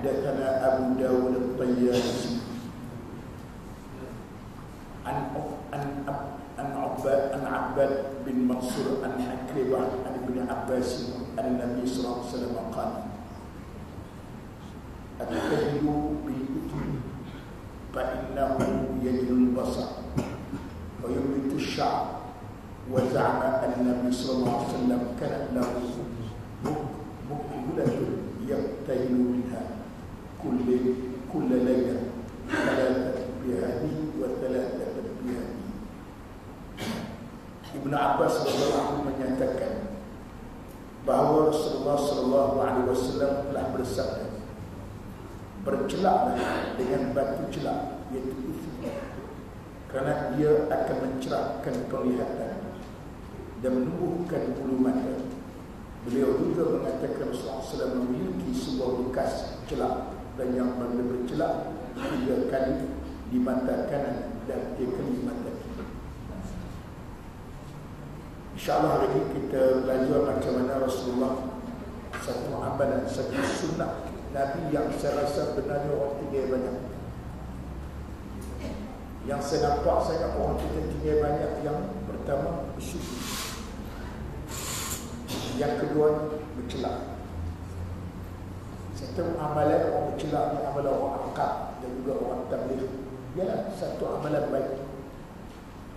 حدثنا أبو داود الطيالسي عن عباد بن منصور عن عكرمة عن ابن عباس عن النبي صلى الله عليه وسلم قال الكذب بالإثم فإنه يجل البصر ويميت الشعر وزعم أن النبي صلى الله عليه وسلم كان له مقبلة يبتهل منها كل ليلة 3 بهذه و3 بهذه. Ibnu Abbas radhiyallahu anhu menyatakan bahawa Rasulullah sallallahu alaihi wasallam telah bersabda, bercelaklah dengan batu celak, iaitu ismi, kerana ia akan mencerahkan penglihatan dan menumbuhkan bulu mata. Beliau juga mengatakan Rasulullah SAW memiliki sebuah bekas celak, dan yang mana bercelak 3 kali di mata kanan dan 3 kali di mata kiri. InsyaAllah hari ini kita belajar macam mana Rasulullah satu amalan, satu sunnah Nabi yang saya rasa benarnya orang tinggal banyak. Yang saya nampak sangat orang kita tinggal banyak. Yang pertama bersyukur, yang kedua bercelak. Satu amalan orang bercelak ni amalan orang angkat dan juga orang tabligh. Ialah satu amalan baik,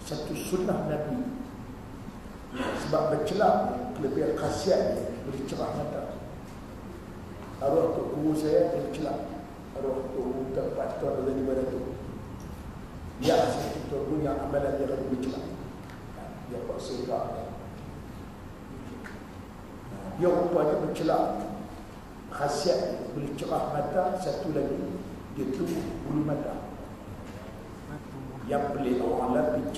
satu sunnah Nabi. Sebab bercelak kelebihan khasiat dia boleh cerah mata. Arwah Tok Guru saya bercelak, arwah Tok Guru tempat Tuan ada di badan tu. Dia asal Tok Guru yang amalan dia kalau bercelak. Dia buat sebab dia rupanya bercelak, khasiat dia boleh cerah mata. Satu lagi dia tumbuh bulu mata yang boleh orang lain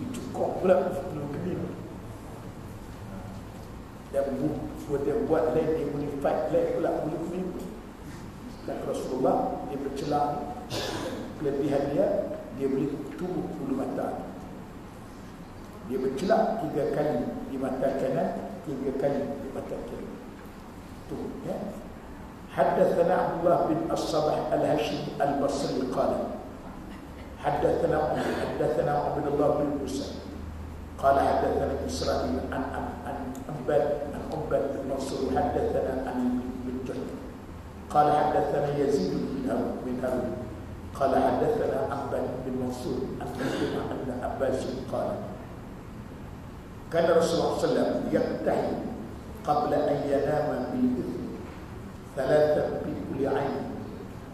cukup pula sebelum kening. Dan dia buat lain, dia boleh fight lain pula bulu kening. Dan Rasulullah dia bercelak, kelebihan dia boleh tumbuh bulu mata. Dia bercelak 3 kali di mata kanan, 3 kali di mata kiri. Itu ya. Haddatsana Abdullah bin As-Sabah Al-Hashimi Al-Basri qala حدثنا عبد الله بن موسى قال حدثنا إسرائيل عن عباد بن منصور حدثنا عن بن جهل قال حدثنا يزيد بن هارون قال حدثنا عباد بن منصور عن ابن عباس قال كان رسول الله صلى الله عليه وسلم يقتحم قبل أن ينام بالإثم 3 في كل عين.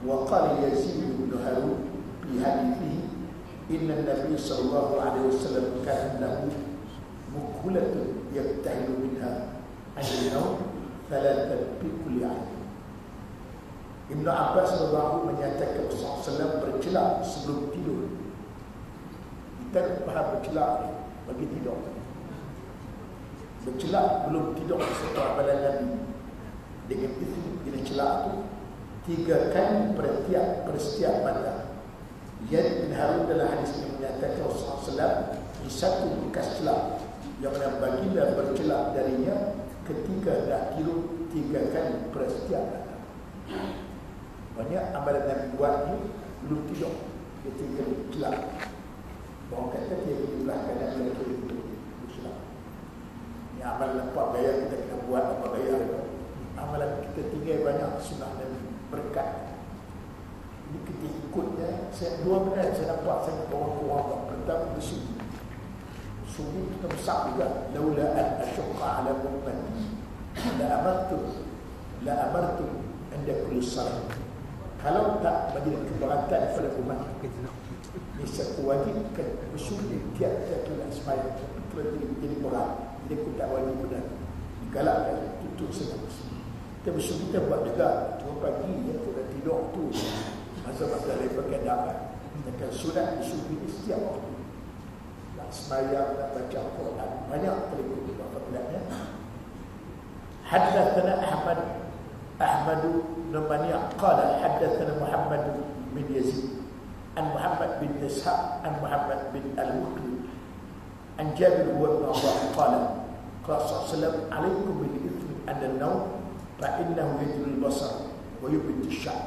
وقال يزيد بن هارون في حديثه إن النبي صلى الله عليه وسلم كان له مكولة يبتعد منها عن النوم 3 في كل عين. Ibnu Abbas radhiyallahu menyatakan Rasulullah SAW bercelak sebelum tidur. Kita faham bercelak bagi tidur. Bercelak belum tidur satu amalan Nabi. Dengan itu bila celak itu 3 kali per setiap mata. Yazid bin Harun dalam hadis yang menyatakan Rasulullah SAW di satu bekas celak yang mana baginda bercelak darinya ketika dah tidur 3 kali per setiap mata. Banyak amalan Nabi buat ni belum tidur ketika celak. Orang kata dia di belah kanan belah kiri celak. Ni amalan nampak gaya kita kena buat apa gaya. Amalan kita tinggal banyak sunnah Nabi berkat. Ini kita ikutnya. Saya 2 benda saya nampak saya orang-orang pertama bersugi. Sugi kita besar juga. Laula an asyqa ala ummati la amartu anda kulli salat. Kalau tak menjadi keberatan pada umat, ini satu wajibkan bersugi tiap-tiap kali sembahyang. Kalau jadi berat, dia pun tak wajib benar. Digalakkan tutup senang. Kita bersugi kita buat juga. Cuma pagi ya, kita tidur tu masa-masa lain berkeadaan. Dengan sunat bersugi setiap waktu. Nak sembahyang, nak baca Al-Quran, banyak terikut juga fadilatnya. Haddatsana Ahmad bin Mani' qala haddatsana Muhammad bin Yazid an Muhammad bin Ishaq an Muhammad bin Al-Muqri an Jabir bin Abdullah qala qala sallallahu alaikum bil ithmi an an-nawm فإنه يجل البصر ويبد الشعر.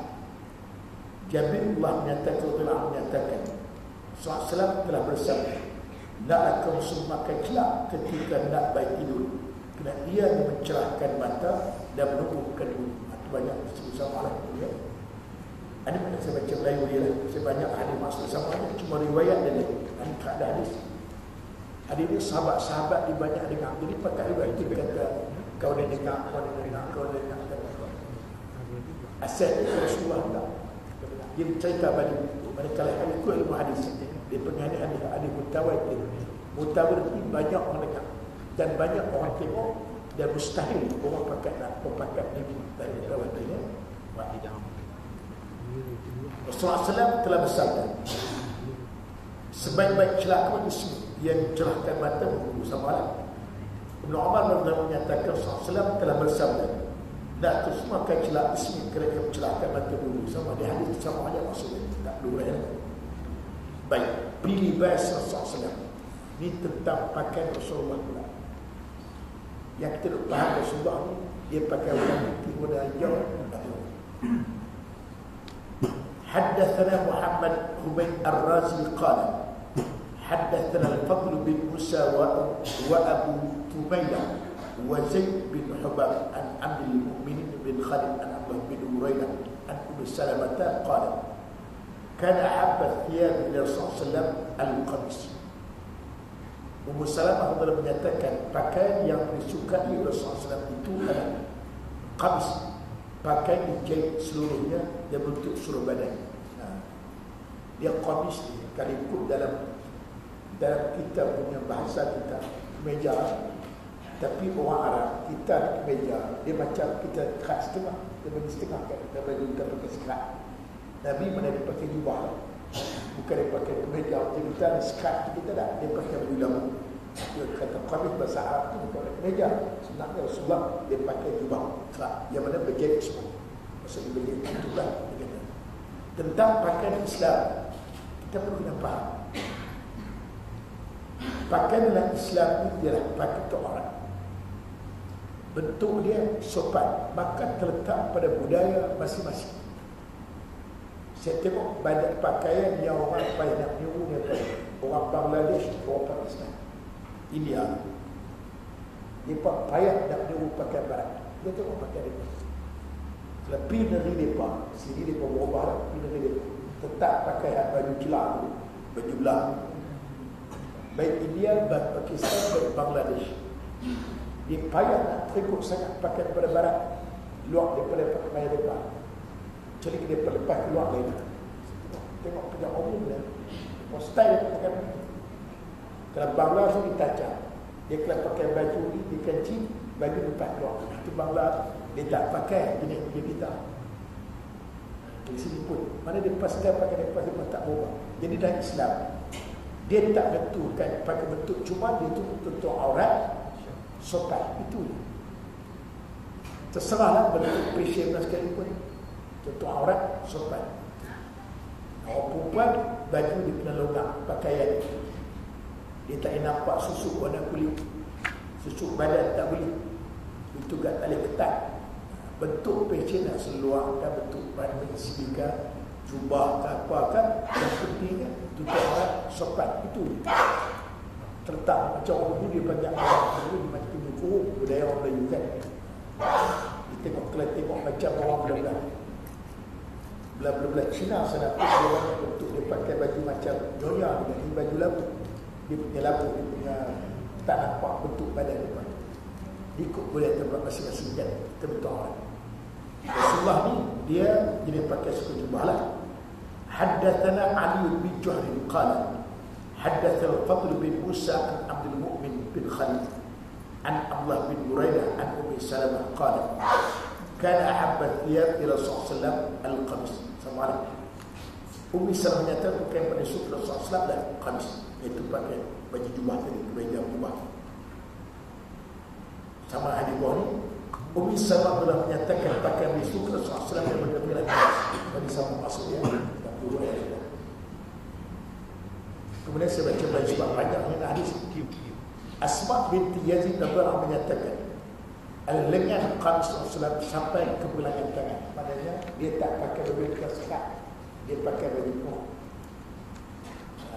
Jabir Allah menyatakan SAW telah bersabda, naklah kamu semakin celak ketika nak baik tidur, kerana ia mencerahkan mata dan menumbuhkan bulu. Itu banyak sama lah ya. Ini mana saya baca Melayu dia lah. Saya banyak hadis maksud sama ada, cuma riwayat dia ni. Ini tak ada hadis. Hadis ni sahabat-sahabat di banyak dengar. Jadi pakai riwayat itu kata kau dah dengar, kau dah dengar, kau dah dengar. Asal Rasulullah tak. Dia cerita balik. Manakala hadis ilmu hadis. Dia pengadil hadis mutawatir. Mutawatir ini banyak orang dengar dan banyak orang tengok, dan mustahil orang pakai nak pakai ni dari mutawatirnya. Rasulullah SAW telah bersabda, sebaik-baik celaka ismi yang cerahkan mata sama lah. Ibn Umar menyatakan Rasulullah SAW telah bersabda, nak tu semua akan celak ismi kerana yang mencelahkan mata dulu. Sama ada hadis sama ada maksudnya tak dua ya. Baik, pilih bahasa Rasulullah SAW. Ini tentang pakaian Rasulullah pula. Yang kita nak faham Rasulullah ni, dia pakai warna putih, warna hijau. حدثنا محمد حميد الرازي قال حدثنا الفضل بن موسى وأبو تميلة وزيد بن حباب عن عبد المؤمنين بن خالد عن عبد الله بن هريرة عن أم سلمة قال كان أحب الثياب إلى رسول الله صلى الله عليه وسلم القميص. Ummu Salamah telah menyatakan pakaian yang disukai Rasulullah SAW itu adalah qamis, pakaian dijahit seluruhnya dan bentuk seluruh badan. Dia qamis ni kalau ikut dalam kita punya bahasa kita kemeja, tapi orang Arab kita kemeja dia macam kita kat setengah, dia bagi setengah kan, kita bagi kita pakai sekat. Nabi mana dia pakai jubah, bukan dia pakai kemeja macam kita ni sekat kita dah, dia pakai baju lampu. Dia kata qamis bahasa Arab tu bukan kemeja. Sebenarnya Rasulullah dia pakai jubah yang mana berjahit semua. Maksudnya berjahit itu lah tentang pakaian Islam. Kita perlu kena faham pakaian dalam Islam ini ialah pakaian untuk orang, bentuk dia sopan, maka terletak pada budaya masing-masing. Saya tengok banyak pakaian yang orang payah nak niru daripada orang Bangladesh, orang Pakistan, India. Dia payah nak niru pakaian barat. Dia tengok pakaian dia. Lebih dari mereka, sini mereka berubah, lebih dari mereka tetap pakai baju celak, baju belah. Baik India, baik Pakistan, baik Bangladesh. Dia payah nak terikut sangat pakai daripada barat, luar daripada pakai mereka. Jadi dia perlepas keluar lain. Tengok pejak umum dia, style dia pakai. Kalau Bangladesh ni tajam, dia kalau pakai baju ni, dia kencing, baju lepas keluar. Itu Bangladesh. Dia tak pakai jenis kita. Di sini pun mana dia pasti pakai dia pasti tak berubah. Jadi dalam Islam dia tak betulkan pakai bentuk, cuma dia tu bentuk aurat sopan itu. Terserahlah bentuk presiden sekalipun, bentuk aurat sopan. Orang perempuan baju dia kena longgar pakaian. Dia tak nampak susuk warna kulit, susuk badan tak boleh. Itu tak boleh ketat. Bentuk pecen nak seluarkan bentuk badan speaker, jubah ke apa kan, yang pentingnya tutup orang sopan itu. Terletak macam orang dulu dia banyak orang dulu dia macam buku budaya orang Melayu kan. Kita tengok kalau tengok macam orang belah-belah Cina sana pun dia banyak bentuk, dia pakai baju macam nyonya dengan baju lampu. Dia punya lampu, dia punya tak nampak bentuk badan dia. Ikut boleh tempat masing-masing kan, kita bentuk orang. Rasulullah ni dia jadi pakai suku jubah lah. Haddathana Ali bin Juhr qala haddathana Fadl bin Musa an Abdul Mu'min bin Khalid an Abdullah bin Hurairah an Ummi Salamah qala kana ahabba thiyab ila Rasulullah al-qamis. Sama ada Ummi Salamah menyatakan bukan pada suku Rasulullah dan qamis, itu pakai baju jubah tadi, baju jubah. Sama hadis bawah ni Ummi Salamah telah menyatakan pakaian bisu Rasulullah SAW yang berbeda bagi sama maksudnya. Kemudian saya baca sebab banyak yang hadis. Asma binti Yazid Nabalah menyatakan lengan Rasulullah SAW sampai ke belahan tangan. Maknanya dia tak pakai baju sekat, dia pakai baju pun.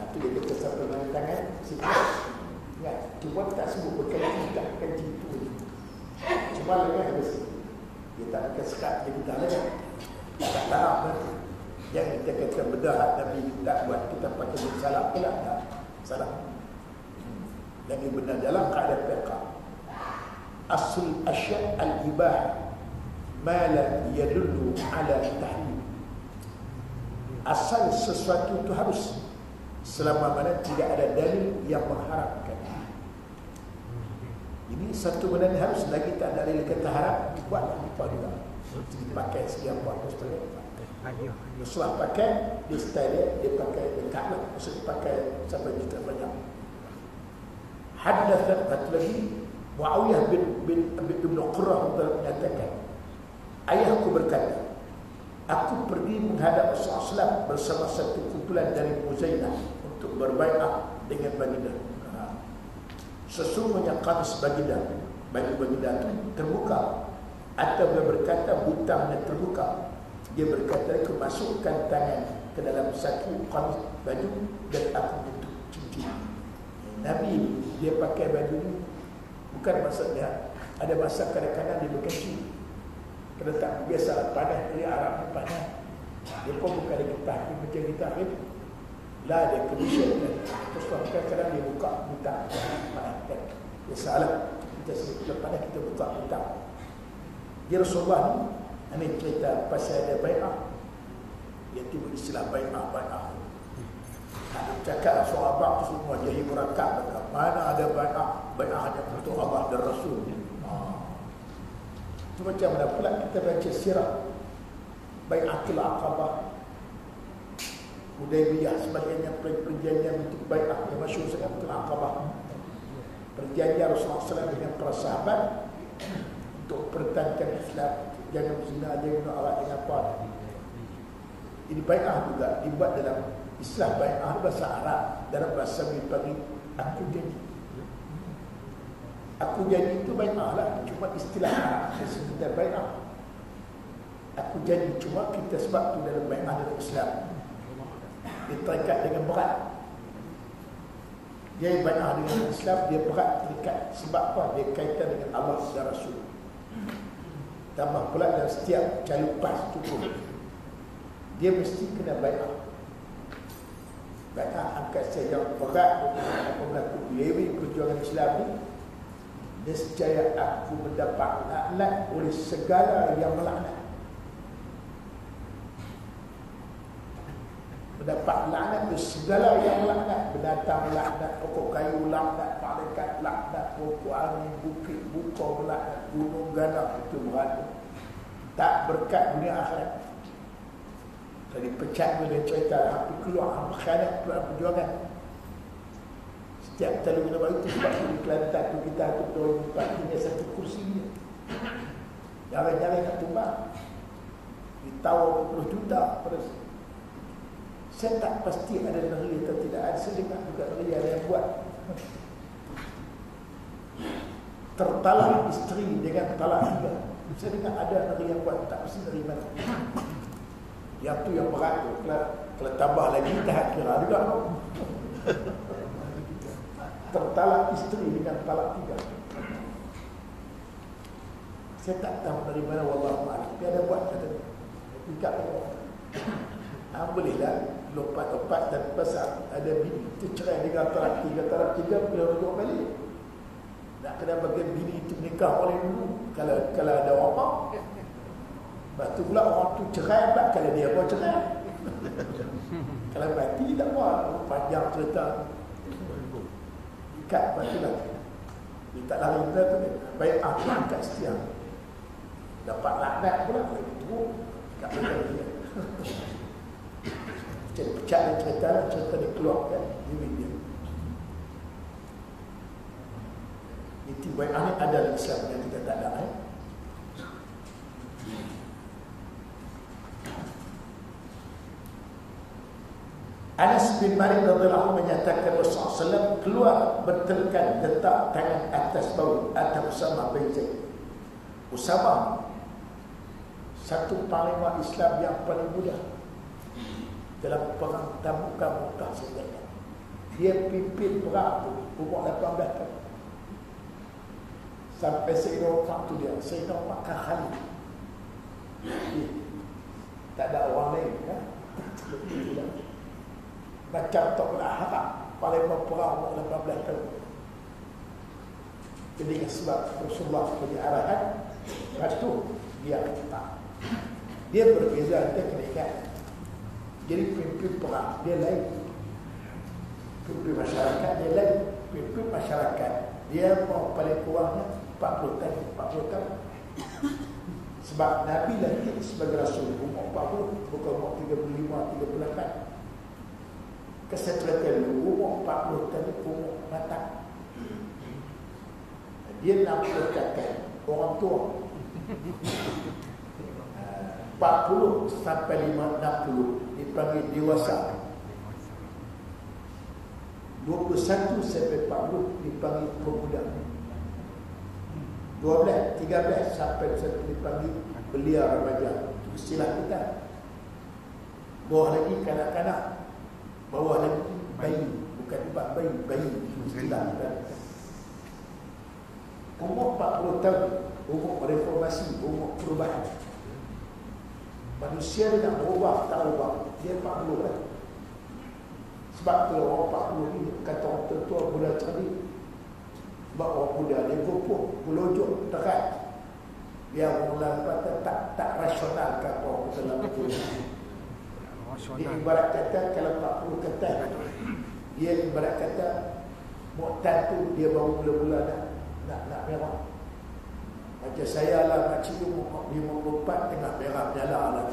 Itu dia kata sampai belahan tangan. Ya, cuma tak sebut berkaji, tak kaji itu. Cuma lengan habis. Dia tak pakai sekat, dia kita lengan. Tak tahu nanti. Yang kita kata bedah Nabi tak buat kita pakai salah pula tak salah. Dan ini benar dalam kaedah fiqh. Asl asya' al-ibah ma la yadullu ala tahrim. Asal sesuatu itu harus selama mana tidak ada dalil yang mengharamkan. Ini satu benda harus lagi tak ada dalil kata haram, buatlah lupa juga. Dipakai sekian buat mustahil. Rasulullah pakai di style dia pakai dekat lah, maksud pakai sampai juta banyak. Haddatsan lagi Muawiyah bin Ibn Qurrah menyatakan, ayahku berkata, aku pergi menghadap Rasulullah SAW bersama satu kumpulan dari Muzainah untuk berbaiat dengan baginda. Sesungguhnya kamis baginda, baju baginda itu terbuka, atau dia berkata butangnya terbuka. Dia berkata, aku masukkan tangan ke dalam satu kamis baju dan aku tutup cincin. Nabi dia pakai baju ini bukan maksudnya ada masa kadang-kadang dia berkecil. Kerana tak biasa panas dari Arab ni panas. Dia pun bukan lagi tahkim macam kita tahkim. Lah dia condition kan. Terus kadang-kadang dia buka butang panas kan. Dia salah. Kita sebut panas kita buka butang. Dia Rasulullah ni, ini cerita pasal ada bai'ah. Dia tiba istilah bai'ah. Ada cakap sahabat tu semua jadi merakam. Mana ada bai'ah? Bai'ah hanya untuk Allah dan Rasul. Itu macam mana pula kita baca sirah Bai'atul Aqabah, Hudaybiyah, sebagainya perjanjian untuk bai'ah yang masyhur sangat Bai'atul Aqabah. Perjanjian Rasulullah SAW dengan para sahabat untuk pertahankan Islam, jangan zina, jangan awak dengan apa. Ini bai'ah juga dibuat dalam istilah bai'ah bahasa Arab, dalam bahasa Melayu aku janji. Aku janji itu bai'ah lah, cuma istilah Arab sebenarnya bai'ah. Aku janji, cuma kita sebab tu dalam bai'ah dalam Islam dia terikat dengan berat. Dia bai'ah dengan Islam dia berat terikat. Sebab apa? Dia kaitan dengan Allah dan Rasul. Tambah pula dalam setiap calon pas cukup dia mesti kena bai'ah. Bai'ah angkat saya yang berat untuk melakukan lewi perjuangan Islam ni. Nescaya aku mendapat laknat oleh segala yang melaknat. Mendapat laknat oleh segala yang melaknat. Binatang laknat, pokok kayu laknat, malaikat laknat, pokok angin, bukit, buka melaknat, gunung ganang. Itu berat. Tak berkat dunia akhirat. Jadi pecat boleh cerita hampir keluar berkhianat perjuangan. Setiap kali kita buat itu sebab di Kelantan tu kita tu punya satu kursi dia. Jangan-jangan nak tumbang. Ditawar 20 juta pada saya tak pasti ada negeri atau tidak. Ada sedikit juga negeri ada yang buat. Tertalak isteri dengan talak tiga. Saya dengar ada negeri yang buat, tak mesti negeri mana. Yang tu yang berat tu. Kalau tambah lagi tahap kira juga. Tertalak isteri dengan talak tiga. Saya tak tahu dari mana, wallahu'alam. Dia ada buat kata ikat bolehlah lompat-lompat dan pasal ada bini tercerai dengan talak tiga bila rujuk balik. Nak kena bagi bini itu menikah oleh dulu. Kalau ada orang, lepas tu pula orang tu cerai pula. Kalau dia pun cerai. Kalau mati tak apa, panjang cerita. Ikat lepas tu lah. Dia tak lari benda tu. Baik aku angkat setia. Dapat laknat pula. Teruk. Tak boleh dia. Jadi pecah dan cerita dia keluarkan diri dia. Itu baik ahli ada dalam Islam yang kita tak ada. Anas bin Malik radhiyallahu anhu menyatakan Rasulullah SAW keluar bertelekan letak tangan atas bahu atau bersama Zaid. Usama satu panglima Islam yang paling muda dalam perang Tabuk Mu'tah sebenarnya. Dia pimpin perang tu umur 18 tahun. Sampai Sayyidina Umar tu dia, Sayyidina Umar Khalid. Tak ada orang lain kan? Macam tak pernah harap paling berperang umur 18 tahun. Jadi sebab Rasulullah punya arahan, lepas tu dia tak. Dia berbeza tekniknya. Jadi pimpin perang dia lain, pimpin masyarakat dia lain. Pimpin masyarakat dia mau paling kurangnya 40 tahun. Sebab Nabi lagi sebagai Rasul umur 40, bukan umur 35, 38. Keseteraan umur 40 tahun umur matang. Dia nak berkata orang tua 40 sampai 60 dipanggil dewasa, 21 sampai 40 dipanggil pemuda, 12, 13 sampai 1 dipanggil belia remaja. Itu istilah kita. Bawah lagi kanak-kanak, bawah lagi bayi, bukan bayi istilah kita. Umur 40 tahun, umur reformasi, umur perubahan. Manusia dengan berubah, tak ubah, dia 40 lah. Sebab kalau orang 40 ni, kata orang tertua bulan cerdik. Sebab orang muda dia gopoh, gelojok, terat. Dia mula kata tak rasional, kata orang dalam itu. Dia ibarat kata kalau 40 kata, dia ibarat kata Mu'tad tu dia baru mula-mula nak merah. Macam saya lah makcik tu 54 tengah merah nyala lah.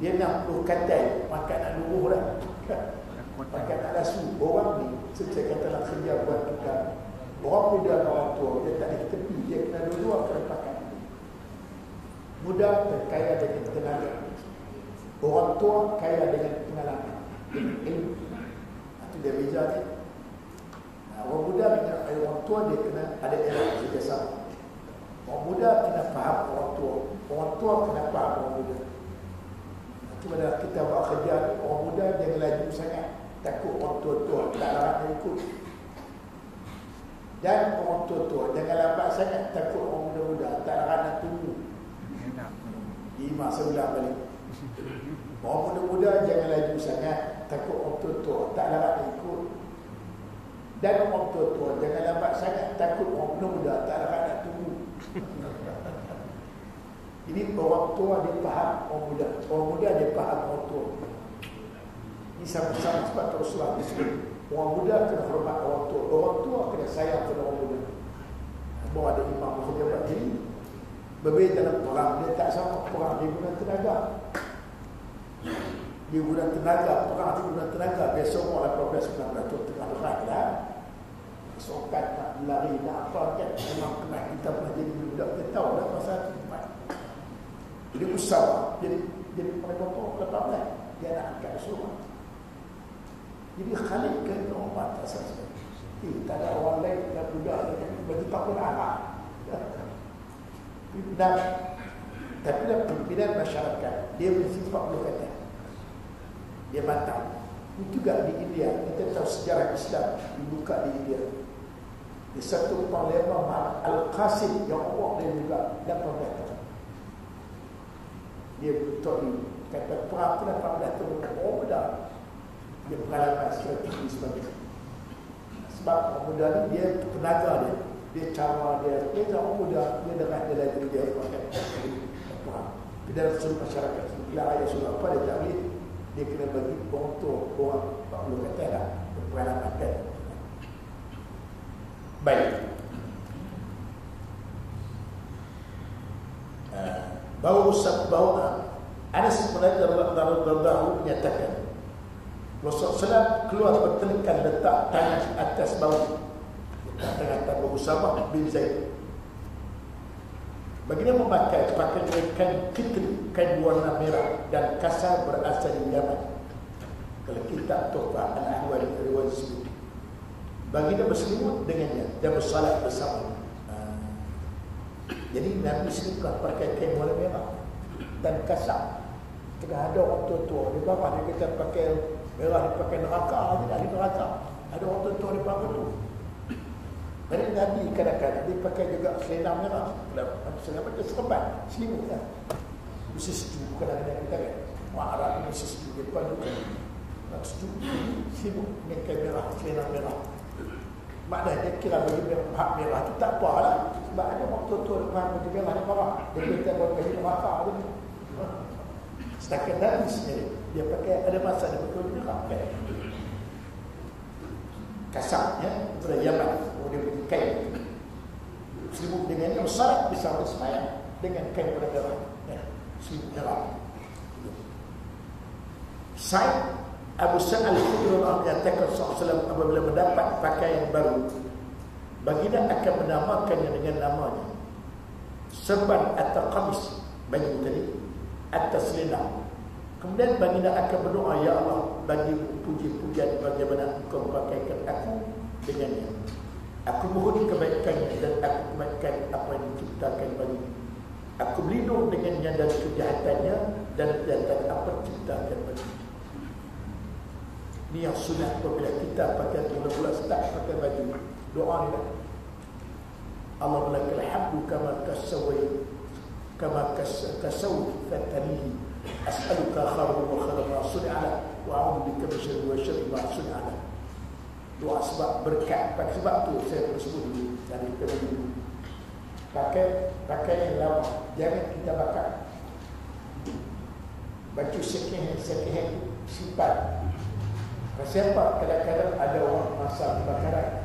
Dia 60 katai, makan nak luruh dah. Makan nak lasu. Orang ni sejak kata nak kerja buat kita, orang muda dan orang tua, dia tak ada tepi, dia kena dua-dua kena pakai. Muda kaya dengan tenaga, orang tua kaya dengan pengalaman, dengan ilmu. Itu dia beza ni. Orang muda dengan orang tua dia kena ada elok kerjasama. Orang muda kena faham orang tua kena faham orang muda. Cuma dalam kita buat kerja ni, orang muda jangan laju sangat, takut orang tua-tua tak larat dia ikut. Dan orang tua-tua jangan lambat sangat, takut orang muda-muda tak larat nak tunggu. Imak sebelah balik. Orang muda-muda jangan laju sangat, takut orang tua-tua tak larat dia ikut. Dan orang tua-tua jangan lambat sangat, takut orang muda-muda tak larat nak tunggu. Ini orang tua dia faham orang muda dia faham orang tua. Ini sama-sama sebab Rasulullah disebut orang muda kena hormat orang tua kena sayang kepada orang muda. Bahawa ada imam berjabat diri berbeza dalam perang, dia tak sama perang, dia guna tenaga. Dia guna tenaga, perang dia guna tenaga. Biasa orang 18-19 tahun tengah berat lah. Sokat nak lari nak apa kan, memang kena kita pernah jadi budak, kita tahu dah pasal itu. Jadi usah, jadi mereka pun lepas dia nak angkat semua. Jadi Khalid kena orang atas saja. Tak ada orang lain dan budak lain bagi tak pun anak. Dan tapi dalam pimpinan masyarakat dia mesti 40 kata. Dia matang. Itu juga di India, kita tahu sejarah Islam dibuka di India. Di satu panglima Al-Qasim yang Allah dia juga dapat kata. Dia betul ni kata perang tu dapat datang orang muda. Dia pengalaman strategi sebagainya. Sebab orang muda ni dia tenaga dia cara dia orang muda dia dengan dia lagi dia pakai perang. Di dalam seluruh masyarakat bila ayah sudah apa dia tak boleh, dia kena bagi orang tua orang 40 kata lah pengalaman kan. Baik. Bahawa Anas radhiyallahu menyatakan Rasulullah keluar bertelekan letak tangan atas bau tangan Abu Usama bin Zaid. Baginda memakai pakaian kain warna merah dan kasar berasal dari Yaman. Kalau kitab Tuhfah Al-Ahwal riwayat sebut, baginda berselimut dengannya dan bersalat bersama. Jadi Nabi suka pakai kain warna merah dan kasar. Tengah ada orang tua-tua di bawah dia kata pakai merah, dia pakai neraka, tidak ada neraka. Ada orang tua-tua di bawah tu. Jadi Nabi kadang-kadang dia pakai juga selendang merah. Selendang macam serban, selimut kan. Mesti setuju kadang-kadang kita kan. Mak Arab ni mesti setuju depan tu kan. Nak setuju selimut dengan kain merah, selendang merah. Maknanya dia kira baju hak merah tu tak apa lah. Sebab ada orang tua-tua depan baju merah ni marah. Dia kata buat baju neraka tu. Setakat Nabi sendiri dia pakai, ada masa dia pakai baju merah kan. Kasarnya daripada Yaman, dia beli kain selimut dengan yang besar bisa bersemayam dengan kain pada merah selimut merah. Sa'id Abu Sa'id Al-Khudri menyatakan SAW apabila mendapat pakaian baru, baginda akan menamakannya dengan namanya serban atau qamis baju tadi atau selendang. Kemudian baginda akan berdoa, ya Allah, bagi puji-pujian bagaimana engkau memakaikan aku dengannya. Aku mohon kebaikannya dan aku kebaikan apa yang diciptakan bagi. Aku berlindung dengannya dari kejahatannya dan kejahatan apa yang diciptakan bagi. Ini yang sunat apabila kita pakai mula-mula start pakai baju. Doa ni lah. Allahumma lakal hamdu kama kasawt fatanihi as'aluka khairan wa khairan ma sun'a wa a'udzu bika min syarri wa syarri ma sun'a. Doa sebab berkat. Sebab tu saya sebut dulu dari dulu. Pakai yang lama, jangan kita bakar. Baju second hand simpan. Siapa kadang-kadang ada orang masa kebakaran